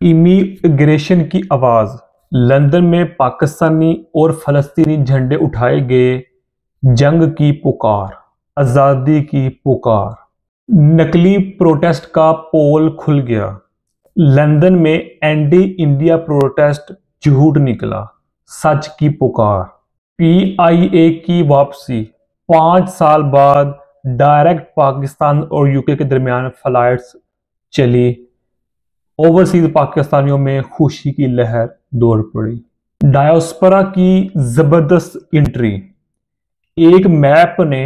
Immigration की आवाज। London में पाकिस्तानी और फलस्तीनी झंडे उठाए गए। जंग की पुकार, आजादी की पुकार। नकली प्रोटेस्ट का पोल खुल गया। लंदन में एंटी इंडिया प्रोटेस्ट झूठ निकला, सच की पुकार। पीआईए की वापसी। 5 साल बाद डायरेक्ट पाकिस्तान और यूके के दरमियान फ्लाइट्स चली। ओवरसीज पाकिस्तानियों में खुशी की लहर दौड़ पड़ी। डायस्पोरा की जबरदस्त एंट्री। एक मैप ने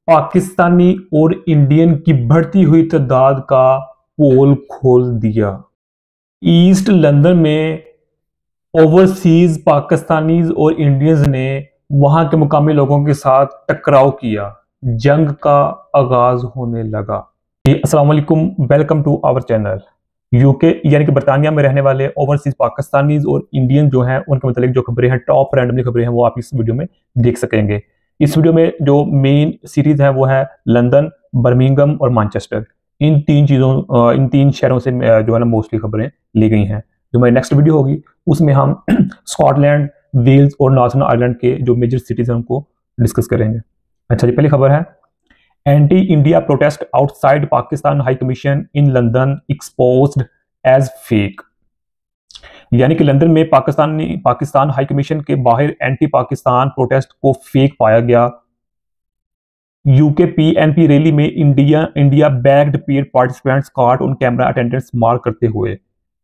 पाकिस्तानी और इंडियन की बढ़ती हुई तादाद का पोल खोल दिया। ईस्ट लंदन में ओवरसीज पाकिस्तानीज और इंडियंस ने वहां के मुकामी लोगों के साथ टकराव किया। जंग का आगाज होने लगा। अस्सलाम वालेकुम, welcome to our channel. UK यानी कि बरतानिया में रहने वाले ओवरसीज पाकिस्तानीज और इंडियन जो हैं उनके मतलब जो खबरें हैं, टॉप रैंडमली खबरें हैं, वो आप इस वीडियो में देख सकेंगे। इस वीडियो में जो मेन सीरीज है वो है लंदन, बर्मिंघम और मैनचेस्टर। इन तीन शहरों से जो है ना मोस्टली खबरें ली गई हैं। जो हमारी नेक्स्ट वीडियो होगी उसमें हम स्कॉटलैंड, वेल्स और नॉर्थर्न आयरलैंड के जो मेजर सिटीज हैं उनको डिस्कस करेंगे। अच्छा जी, पहली खबर है anti India protest outside Pakistan high commission in London exposed as fake. यानी कि लंदन में पाकिस्तान हाई कमीशन के बाहर एंटी पाकिस्तान प्रोटेस्ट को फेक पाया गया। यूके पीएनपी रैली में India backed paid participants caught on camera attendance मार करते हुए।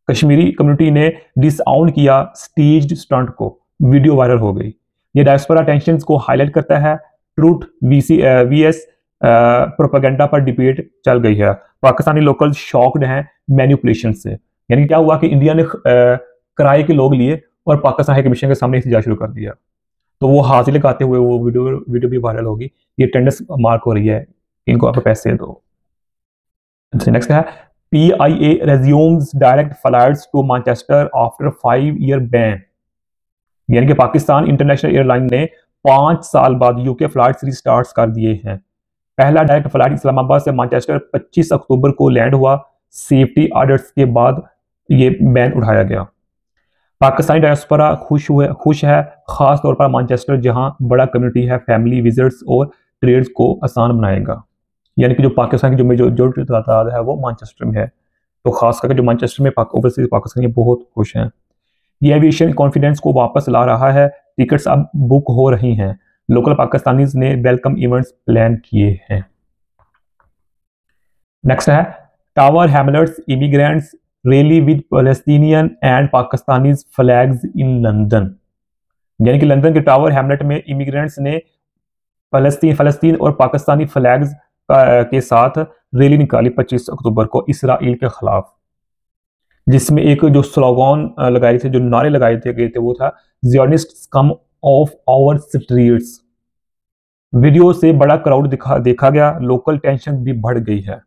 कश्मीरी कम्युनिटी ने डिसआउन किया स्टेज्ड स्टंट को, वीडियो वायरल हो गई। ये डायस्पोरा टेंशंस को हाईलाइट करता है। ट्रूथ वीएस प्रोपेगेंडा पर डिबेट चल गई है। पाकिस्तानी लोकल शॉक्ड हैं मैनिपुलेशन से। यानी क्या हुआ कि इंडिया ने किराए के लोग लिए और पाकिस्तान हाई कमीशन के सामने एहतजाज शुरू कर दिया, तो वो हाजिर लगाते हुए वो वीडियो भी वायरल होगी। ये टेंडेंस मार्क हो रही है, इनको आप पैसे दो। नेक्स्ट है PIA resumes direct flights to Manchester after 5 year ban. यानी कि पाकिस्तान इंटरनेशनल एयरलाइन ने 5 साल बाद यूके फ्लाइट्स रिस्टार्ट कर दिए हैं। पहला डायरेक्ट फ्लाइट इस्लामाबाद से मैनचेस्टर 25 अक्टूबर को लैंड हुआ। सेफ्टी ऑर्डर्स के बाद ये बैन उठाया गया। पाकिस्तानी डायस्पोरा खुश है, खास तौर पर मैनचेस्टर जहां बड़ा कम्युनिटी है। फैमिली विजिट्स और ट्रेड्स को आसान बनाएगा। यानी कि जो पाकिस्तान की जो तादाद है वो मैनचेस्टर में है, तो खास करके जो मैनचेस्टर में ओवरसीज पाकिस्तानी बहुत खुश हैं। ये एविएशन कॉन्फिडेंस को वापस ला रहा है। टिकट्स अब बुक हो रही हैं। लोकल पाकिस्तानीज ने वेलकम इवेंट्स प्लान किए हैं। नेक्स्ट है tower Hamlet's immigrants rally with Palestinian and Pakistanis flags in London. यानी कि लंदन के टावर हैमलेट में इमिग्रेंट्स ने फलस्तीन और पाकिस्तानी फ्लैग्स के साथ रैली निकाली 25 अक्टूबर को इसराइल के खिलाफ, जिसमें एक जो स्लोगन लगाए थे, जो नारे लगाए गए थे वो था ज़ियोनिस्ट्स कम ऑफ आवर स्ट्रीट्स। वीडियो से बड़ा क्राउड देखा गया। लोकल टेंशन भी बढ़ गई है।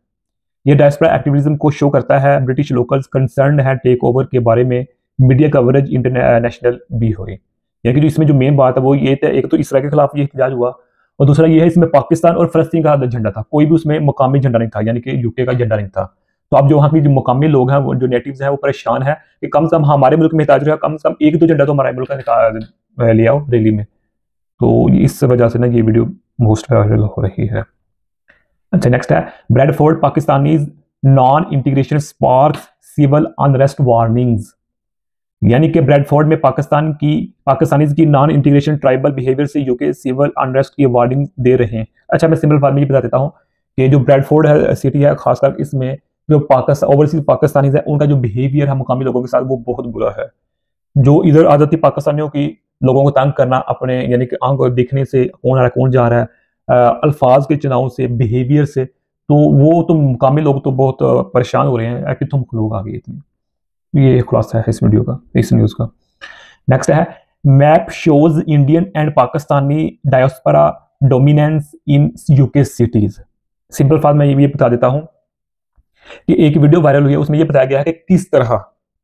यह डायस्पोरा एक्टिविज्म को शो करता है। ब्रिटिश लोकल्स कंसर्न है टेक ओवर के बारे में। मीडिया कवरेज इंटरनेशनल भी हुई। यानी कि जो इसमें जो मेन बात है वो ये था, एक तो इसराइल के खिलाफ ये एहतजाज हुआ और दूसरा ये है इसमें पाकिस्तान और फलस्तीन का झंडा था। कोई भी उसमें मुकामी झंडा नहीं था, यानी कि यूके का झंडा नहीं था। तो अब जो वहाँ के जो मुकामी लोग हैं, वो जो नेटिव्स हैं, वो परेशान है कि कम से कम हमारे मुल्क में एहतजाज रहा, कम से कम एक दो झंडा तो हमारे मुल्क का ले आओ रैली में। तो इस वजह से ना ये वीडियो मोस्ट वायरल हो रही है। अच्छा, नेक्स्ट है Bradford Pakistanis non integration sparks civil unrest warnings. यानी कि ब्रैडफोर्ड में पाकिस्तानीज की नॉन इंटीग्रेशन ट्राइबल बिहेवियर से यूके सिविल अनरेस्ट की वार्निंग दे रहे हैं। अच्छा, मैं सिंपल फॉर्म में ये बता देता हूँ कि जो ब्रैडफोर्ड है सिटी है, खासकर इसमें जो ओवरसीज पाकिस्तानीज है उनका जो बिहेवियर है मुकामी लोगों के साथ वो बहुत बुरा है। जो इधर आदत थी पाकिस्तानियों की लोगों को तंग करना, अपने यानी कि आंख देखने से कौन आ रहा है कौन जा रहा है, अल्फाज के चुनाव से, बिहेवियर से, तो वो तो मुकामी लोग तो बहुत परेशान हो रहे हैं कि तुम लोग आ गए इतने। ये खुलासा है इस वीडियो का, इस न्यूज का। नेक्स्ट है map shows Indian and Pakistani diaspora dominance in UK cities. Simple form में ये बता देता हूं कि एक वीडियो वायरल हुई है, उसमें ये बताया गया है कि किस तरह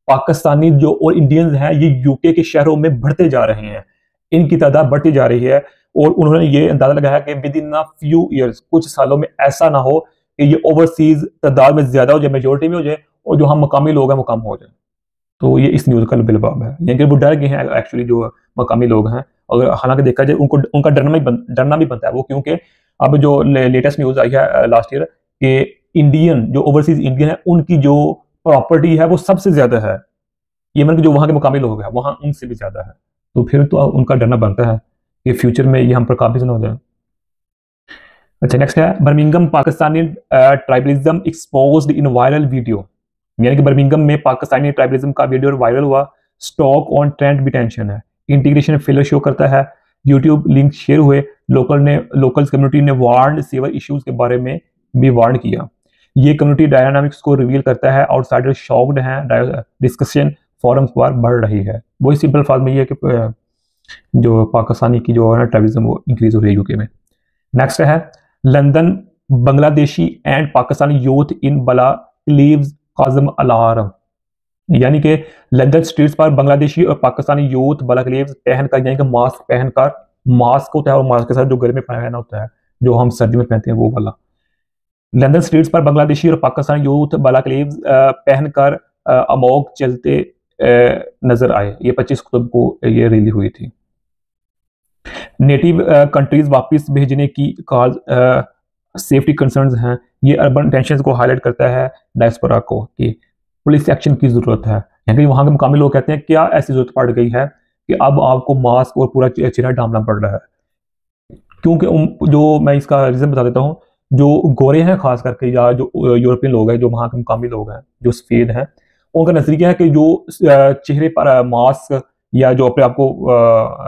पाकिस्तानी जो और इंडियंस हैं ये यूके के शहरों में बढ़ते जा रहे हैं, इनकी तादाद बढ़ती जा रही है। और उन्होंने ये अंदाजा लगाया कि with in a few years, कुछ सालों में ऐसा ना हो कि ये ओवरसीज तादाद में ज्यादा हो जाए, मेजोरिटी में हो जाए, और जो हम मकामी लोग हैं वो कम हो जाए। तो ये इस न्यूज़ का लबाब है, यानी कि वो डर गए हैं एक्चुअली जो मकामी लोग हैं। और हालांकि देखा जाए उनको उनका डरना भी बनता है वो, क्योंकि अब जो लेटेस्ट न्यूज़ आई है लास्ट ईयर कि इंडियन जो ओवरसीज इंडियन है उनकी जो प्रॉपर्टी है वो सबसे ज़्यादा है, ये मतलब जो वहाँ के मुकामी लोग हैं वहाँ उनसे भी ज़्यादा है। तो फिर तो उनका डरना बनता है कि फ्यूचर में ये हम पर काबिज ना हो जाए। अच्छा नेक्स्ट है बर्मिंघम पाकिस्तानी ट्राइबलिज्म एक्सपोज्ड इन वायरल वीडियो, यानी कि बर्मिंघम में पाकिस्तानी ट्राइबलिज्म का वीडियो वायरल हुआ। स्टॉक ऑन ट्रेंड भी टेंशन है, इंटीग्रेशन फेलियर शो करता है, यूट्यूब लिंक शेयर हुए, लोकल कम्युनिटी ने वार्न सेवर इश्यूज के बारे में भी वार्न किया। ये कम्युनिटी डायनामिक्स को रिवील करता है, आउटसाइडर शॉक्ड हैं, डिस्कशन फोरम्स पर बढ़ रही है। वही सिंपल फार्म में ये है कि जो पाकिस्तानी की जो है ट्राइबलिज्म वो इंक्रीज हो रही है यूके में। नेक्स्ट है London Bangladeshi and Pakistani youth in बला लीव्स काज़म अलार्म, यानी कि लंदन स्ट्रीट्स पर बांग्लादेशी और पाकिस्तानी यूथ बला लीव्स पहनकर, यानी कि मास्क पहनकर, मास्क होता है और मास्क के साथ जो गले में पहना होता है जो हम सर्दी में पहनते हैं वो वाला, लंदन स्ट्रीट्स पर बांग्लादेशी और पाकिस्तानी यूथ बला लीव्स पहनकर अमोक चलते नजर आए। ये 25 अक्टूबर को ये रैली हुई थी। नेटिव कंट्रीज वापस भेजने की कॉज सेफ्टी कंसर्न्स हैं। ये अर्बन टेंशन को हाईलाइट करता है डायस्पोरा को कि पुलिस एक्शन की जरूरत है, यानी वहाँ के मुकामी लोग कहते हैं क्या ऐसी जरूरत पड़ गई है कि अब आपको मास्क और पूरा चेहरा ढांपना पड़ रहा है। क्योंकि जो मैं इसका रीज़न बता देता हूँ, जो गोरे हैं खास करके या जो यूरोपियन लोग हैं, जो वहाँ के मुकामी लोग हैं, जो सफ़ेद हैं, उनका नजरिया है कि जो चेहरे पर मास्क या जो अपने आपको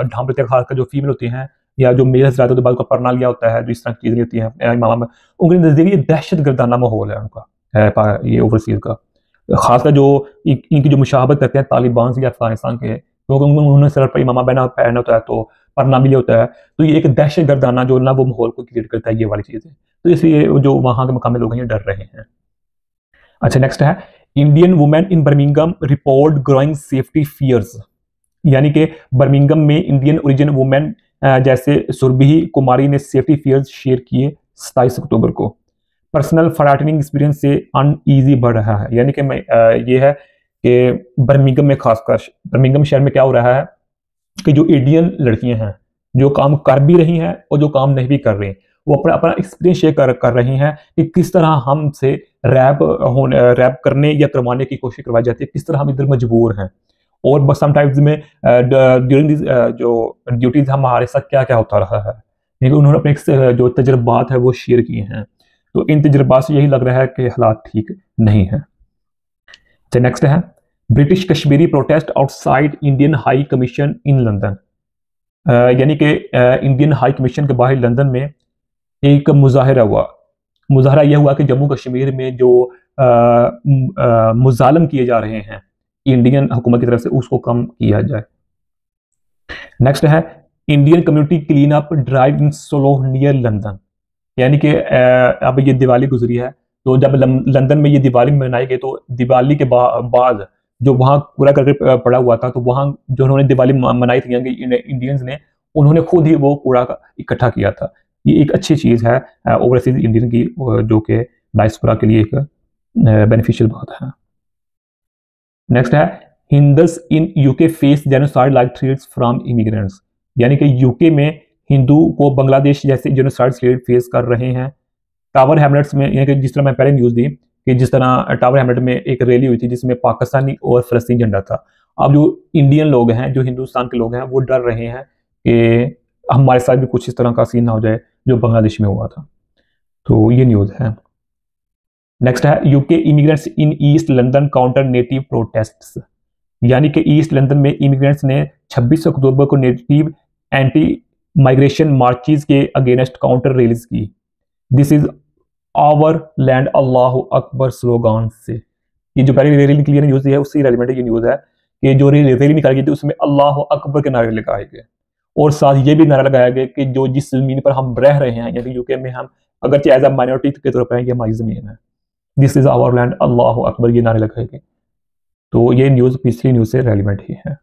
ढांप लेते हैं, खासकर जो फीमेल होती हैं या जो मेल हजरात होते हैं, बाल का परना लिया होता है, जो इस तरह की चीज़ें होती हैं इमामा में, उनके नज़रिए दहशत गर्दाना माहौल है उनका ये ओवरसीज का। खासकर जो इनकी जो मुशाहबत करते हैं तालिबान से या अफगानिस्तान के, क्योंकि उन्होंने सर पर इमामा पहना होता है तो परना भी लिया होता है, तो ये एक दहशत गर्दाना जो ना वो माहौल को क्रिएट करता है, ये वाली चीज़ें। तो इसलिए जो वहाँ के मुकामी लोग हैं ये डर रहे हैं। अच्छा नेक्स्ट है Indian women in Birmingham report growing safety fears, यानी कि बर्मिंघम में इंडियन ओरिजिन वुमेन जैसे सुरभि कुमारी ने सेफ्टी फियर्स शेयर किए 27 अक्टूबर को। पर्सनल फ्रैटनिंग एक्सपीरियंस से अनईजी बढ़ रहा है, यानी कि ये है कि बर्मिंघम में, खासकर बर्मिंघम शहर में क्या हो रहा है कि जो इंडियन लड़कियां हैं जो काम कर भी रही हैं और जो काम नहीं भी कर रही, वो अपना अपना एक्सपीरियंस शेयर कर रही हैं कि किस तरह हमसे रैप करने या करवाने की कोशिश करवाई जाती है, किस तरह हम इधर मजबूर हैं, और बस समटाइम्स में ड्यूरिंग दिस जो ड्यूटीज हमारे साथ क्या क्या होता रहा है, क्योंकि उन्होंने अपने जो तजर्बात है वो शेयर किए हैं। तो इन तजर्बात से यही लग रहा है कि हालात ठीक नहीं है। तो नेक्स्ट है British Kashmiri protest outside Indian high commission in London, यानी कि इंडियन हाई कमीशन के बाहर लंदन में एक मुजाहरा हुआ। मुजाहरा यह हुआ कि जम्मू कश्मीर में जो मुजालम किए जा रहे हैं इंडियन हुकूमत की तरफ से उसको कम किया जाए। नेक्स्ट है Indian community clean up drive इन सोलो नियर लंदन, यानी कि अब ये दिवाली गुजरी है, तो जब लंदन में ये दिवाली मनाई गई तो दिवाली के बाद जो वहाँ पूरा करके पड़ा हुआ था, तो वहाँ जो उन्होंने दिवाली मनाई थी इंडियंस ने, उन्होंने खुद ही वो कूड़ा इकट्ठा किया था। ये एक अच्छी चीज़ है ओवरसीज इंडियन की, जो कि डायस्पोरा के लिए एक बेनिफिशियल बात है। नेक्स्ट है Hindus in UK face genocide like threats from immigrants, यानी कि यूके में हिंदू को बांग्लादेश जैसे जेनोसाइड थ्रेट फेस कर रहे हैं। टावर हैमलेट्स में, यानी कि जिस तरह मैं पहले न्यूज़ दी कि जिस तरह टावर हैमलेट में एक रैली हुई थी जिसमें पाकिस्तानी और फ़लस्तीन झंडा था, अब जो इंडियन लोग हैं, जो हिंदुस्तान के लोग हैं, वो डर रहे हैं कि हमारे साथ भी कुछ इस तरह का सीन ना हो जाए जो बांग्लादेश में हुआ था। तो ये न्यूज़ है। नेक्स्ट है यूके इमिग्रेंट्स इन east London counter native protests, यानी कि ईस्ट लंदन में इमिग्रेंट्स ने 26 अक्टूबर को नेटिव एंटी माइग्रेशन मार्चेस के अगेंस्ट काउंटर रैलीज की। दिस इज आवर लैंड अल्लाह अकबर स्लोगान से, ये जो पहले रैली निकली है न्यूज़ है उससे रेलिवेंट ये न्यूज़ है कि जो रैली निकाली गई थी उसमें अल्लाह अकबर के नारे लगाए गए, और साथ ये भी नारा लगाया गया कि जो जिस ज़मीन पर हम रह रहे हैं, यानी यूके में हम अगरचे एज अ माइनॉरिटी के तौर पर, ये हमारी ज़मीन है, दिस इज आवर लैंड अल्लाह अकबर, ये नारे लगाए गए। तो ये न्यूज़ पिछली न्यूज़ से रेलिवेंट ही है।